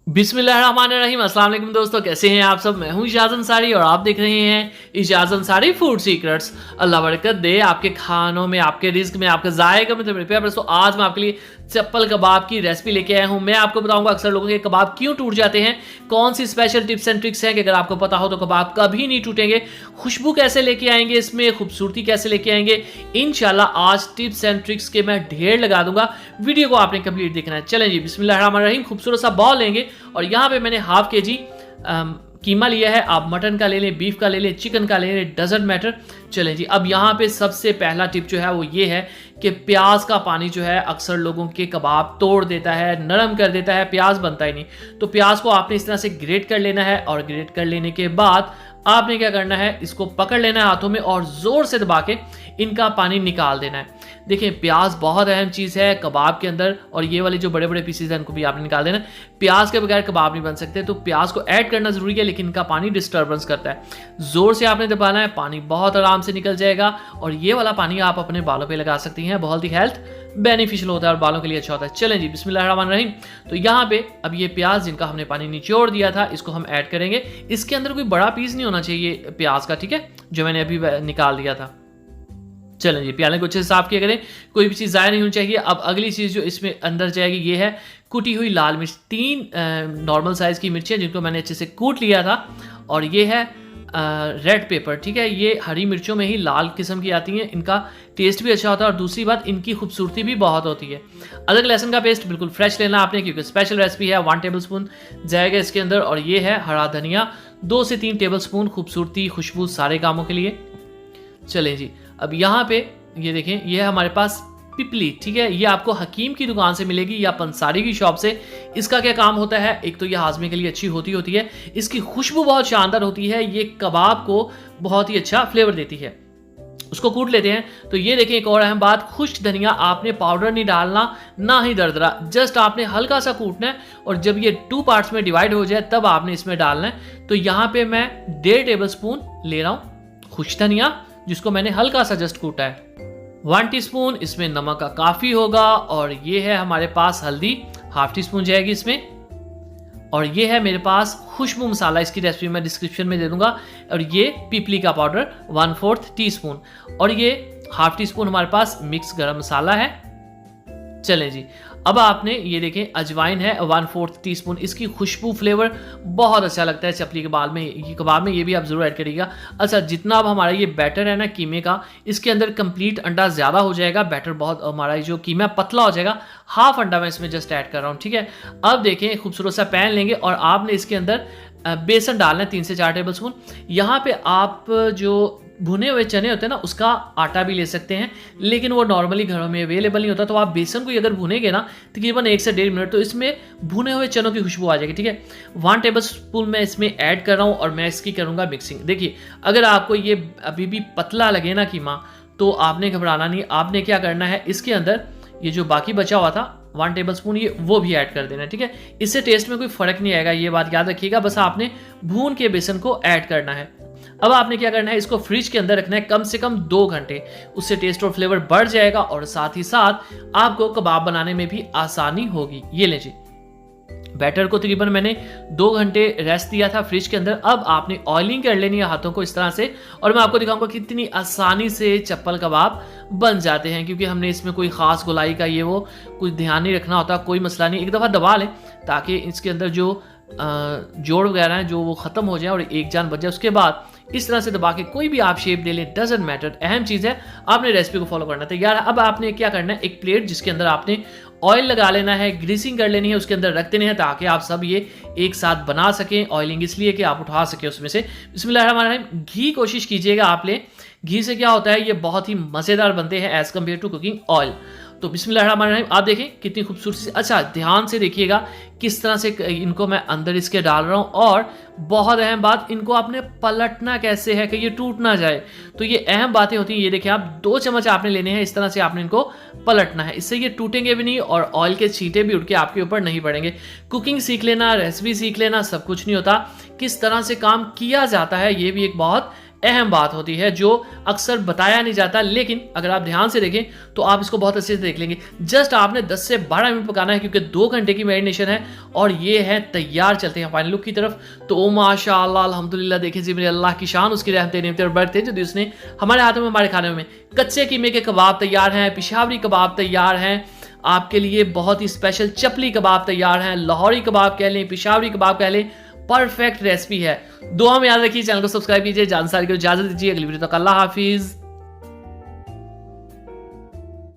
बिस्मिल्लाहिर्रहमानिर्रहीम। अस्सलाम वालेकुम दोस्तों, कैसे हैं आप सब। मैं हूं इजाज़ अंसारी और आप देख रहे हैं इजाज़ अंसारी फूड सीक्रेट्स। अल्लाह बरकत दे आपके खानों में, आपके रिज्क में, आपके जायके में। तो आज मैं आपके लिए चप्पल कबाब की रेसिपी लेके आया हूं। मैं आपको बताऊंगा अक्सर लोगों के कबाब क्यों टूट जाते हैं, कौन सी स्पेशल टिप्स एंड ट्रिक्स हैं कि अगर आपको पता हो तो कबाब कभी नहीं टूटेंगे, खुशबू कैसे लेके आएंगे, इसमें खूबसूरती कैसे लेके आएंगे। इंशाल्लाह आज टिप्स एंड ट्रिक्स के मैं ढेर लगा दूंगा। वीडियो को आपने कंप्लीट देखना है। चलें जी, बिस्मिल्लाहिर्रहमानिर्रहीम। खूबसूरत सा बॉल लेंगे और यहाँ पे मैंने हाफ के जी कीमा लिया है। आप मटन का ले लें, बीफ का ले लें, चिकन का ले लें, डजंट मैटर। चलें जी, अब यहाँ पे सबसे पहला टिप जो है वो ये है कि प्याज का पानी जो है अक्सर लोगों के कबाब तोड़ देता है, नरम कर देता है, प्याज बनता ही नहीं। तो प्याज को आपने इस तरह से ग्रेट कर लेना है और ग्रेट कर लेने के बाद आपने क्या करना है, इसको पकड़ लेना है हाथों में और जोर से दबा के इनका पानी निकाल देना है। देखिए, प्याज बहुत अहम चीज़ है कबाब के अंदर और ये वाले जो बड़े बड़े पीसेज हैं इनको भी आपने निकाल देना। प्याज के बगैर कबाब नहीं बन सकते, तो प्याज को ऐड करना जरूरी है, लेकिन इनका पानी डिस्टर्बेंस करता है। जोर से आपने दबाना है, पानी बहुत आराम से निकल जाएगा और ये वाला पानी आप अपने बालों पे लगा सकती हैं। बहुत ही हेल्थ बेनिफिशियल होता है और बालों के लिए अच्छा होता है। चलें जी, बिस्मिल्लाहिर्रहमानिर्रहीम। तो यहाँ पे अब ये प्याज जिनका हमने पानी निचोड़ दिया था इसको हम ऐड करेंगे। इसके अंदर कोई बड़ा पीस नहीं होना चाहिए प्याज का, ठीक है, जो मैंने अभी निकाल दिया था। चलें जी, प्याले को अच्छे से साफ किया करें, कोई भी चीज़ ज़ाया नहीं होनी चाहिए। अब अगली चीज़ जो इसमें अंदर जाएगी ये है कुटी हुई लाल मिर्च। 3 नॉर्मल साइज़ की मिर्चें जिनको मैंने अच्छे से कूट लिया था। और ये है रेड पेपर, ठीक है, ये हरी मिर्चों में ही लाल किस्म की आती हैं, इनका टेस्ट भी अच्छा होता है और दूसरी बात इनकी खूबसूरती भी बहुत होती है। अदरक लहसुन का पेस्ट बिल्कुल फ्रेश लेना आपने, क्योंकि स्पेशल रेसिपी है। 1 टेबल स्पून जाएगा इसके अंदर। और ये है हरा धनिया 2 से 3 टेबल स्पून, खूबसूरती खुशबू सारे कामों के लिए। चलें जी, अब यहाँ पे ये देखें, ये है हमारे पास पिपली, ठीक है, ये आपको हकीम की दुकान से मिलेगी या पंसारी की शॉप से। इसका क्या काम होता है, एक तो ये हाजमे के लिए अच्छी होती है, इसकी खुशबू बहुत शानदार होती है, ये कबाब को बहुत ही अच्छा फ्लेवर देती है। उसको कूट लेते हैं। तो ये देखें, एक और अहम बात, खुश्क धनिया आपने पाउडर नहीं डालना, ना ही दरदरा, जस्ट आपने हल्का सा कूटना है और जब ये 2 पार्ट्स में डिवाइड हो जाए तब आपने इसमें डालना है। तो यहाँ पे मैं 1.5 टेबल स्पून ले रहा हूँ खुश्क धनिया, जिसको मैंने हल्का सा जस्ट कूटा है। 1 टीस्पून इसमें नमक का काफ़ी होगा। और ये है हमारे पास हल्दी, 1/2 टीस्पून जाएगी इसमें। और ये है मेरे पास खुशबू मसाला, इसकी रेसिपी मैं डिस्क्रिप्शन में दे दूंगा। और ये पिपली का पाउडर 1/4 टीस्पून। और ये 1/2 टीस्पून हमारे पास मिक्स गरम मसाला है। चलें जी, अब आपने ये देखें अजवाइन है 1/4 टीस्पून, इसकी खुशबू फ्लेवर बहुत अच्छा लगता है चपली कबाब में, ये भी आप जरूर ऐड करिएगा। अच्छा, जितना अब हमारा ये बैटर है ना कीमे का, इसके अंदर कंप्लीट अंडा ज़्यादा हो जाएगा, बैटर बहुत हमारा जो कीमा पतला हो जाएगा। 1/2 अंडा मैं इसमें जस्ट ऐड कर रहा हूँ, ठीक है। अब देखें, खूबसूरत सा पैन लेंगे और आपने इसके अंदर बेसन डालना है 3 से 4 टेबल स्पून। यहाँ पे आप जो भुने हुए चने होते हैं ना, उसका आटा भी ले सकते हैं, लेकिन वो नॉर्मली घरों में अवेलेबल नहीं होता। तो आप बेसन को अगर भुनेंगे ना तकरीबन 1 से 1.5 मिनट, तो इसमें भुने हुए चनों की खुशबू आ जाएगी, ठीक है। 1 टेबल स्पून मैं इसमें ऐड कर रहा हूँ और मैं इसकी करूँगा मिक्सिंग। देखिए, अगर आपको ये अभी भी पतला लगे ना कीमा, तो आपने घबराना नहीं। आपने क्या करना है, इसके अंदर ये जो बाकी बचा हुआ था 1 टेबल स्पून, ये वो भी ऐड कर देना है, ठीक है। इससे टेस्ट में कोई फ़र्क नहीं आएगा, ये बात याद रखिएगा। बस आपने भून के बेसन को ऐड करना है। अब आपने क्या करना है, इसको फ्रिज के अंदर रखना है कम से कम 2 घंटे, उससे टेस्ट और फ्लेवर बढ़ जाएगा और साथ ही साथ आपको कबाब बनाने में भी आसानी होगी। ये लें जी, बैटर को तकरीबन मैंने 2 घंटे रेस्ट दिया था फ्रिज के अंदर। अब आपने ऑयलिंग कर लेनी है हाथों को इस तरह से, और मैं आपको दिखाऊंगा कितनी आसानी से चप्पल कबाब बन जाते हैं, क्योंकि हमने इसमें कोई ख़ास गोलाई का ये वो कुछ ध्यान नहीं रखना होता। कोई मसला नहीं, एक दफ़ा दबा लें ताकि इसके अंदर जो जोड़ वगैरह हैं जो वो ख़त्म हो जाए और एक जान बच जाए। उसके बाद इस तरह से दबा के कोई भी आप शेप दे लें, डजंट मैटर। अहम चीज़ है आपने रेसिपी को फॉलो करना है। तैयार है। अब आपने क्या करना है, एक प्लेट जिसके अंदर आपने ऑयल लगा लेना है, ग्रीसिंग कर लेनी है, उसके अंदर रख देने हैं ताकि आप सब ये एक साथ बना सकें। ऑयलिंग इसलिए कि आप उठा सकें उसमें से। बिस्मिल्लाहिर्रहमानिर्रहीम। घी कोशिश कीजिएगा आप लें, घी से क्या होता है, ये बहुत ही मज़ेदार बनते हैं as compare to cooking oil. तो बिस्मिल्लाहिर्रहमानिर्रहीम, आप देखें कितनी खूबसूरती से। अच्छा, ध्यान से देखिएगा किस तरह से इनको मैं अंदर इसके डाल रहा हूँ। और बहुत अहम बात, इनको आपने पलटना कैसे है कि ये टूट ना जाए। तो ये अहम बातें होती हैं। ये देखिए, आप 2 चम्मच आपने लेने हैं, इस तरह से आपने इनको पलटना है, इससे ये टूटेंगे भी नहीं और ऑयल के छींटे भी उड़ के आपके ऊपर नहीं पड़ेंगे। कुकिंग सीख लेना, रेसिपी सीख लेना सब कुछ नहीं होता, किस तरह से काम किया जाता है ये भी एक बहुत अहम बात होती है जो अक्सर बताया नहीं जाता, लेकिन अगर आप ध्यान से देखें तो आप इसको बहुत अच्छे से देख लेंगे। जस्ट आपने 10 से 12 मिनट पकाना है क्योंकि 2 घंटे की मैरिनेशन है और ये है तैयार। चलते हैं फाइनल लुक की तरफ। तो ओ माशाअल्लाह अल्हम्दुलिल्लाह, देखिए जी मेरे अल्लाह की शान, उसकी रहमतें नेमतें और बरकतें जो दी उसने हमारे हाथों में, हमारे खाने में। कच्चे कीमे के कबाब तैयार हैं, पेशावरी कबाब तैयार हैं, आपके लिए बहुत ही स्पेशल चपली कबाब तैयार हैं, लाहौरी कबाब कह लें, पेशावरी कबाब कह लें, परफेक्ट रेसिपी है। दुआ में याद रखिए, चैनल को सब्सक्राइब कीजिए। जानकारी को इजाजत दीजिए, अगली वीडियो तक अल्लाह हाफिज।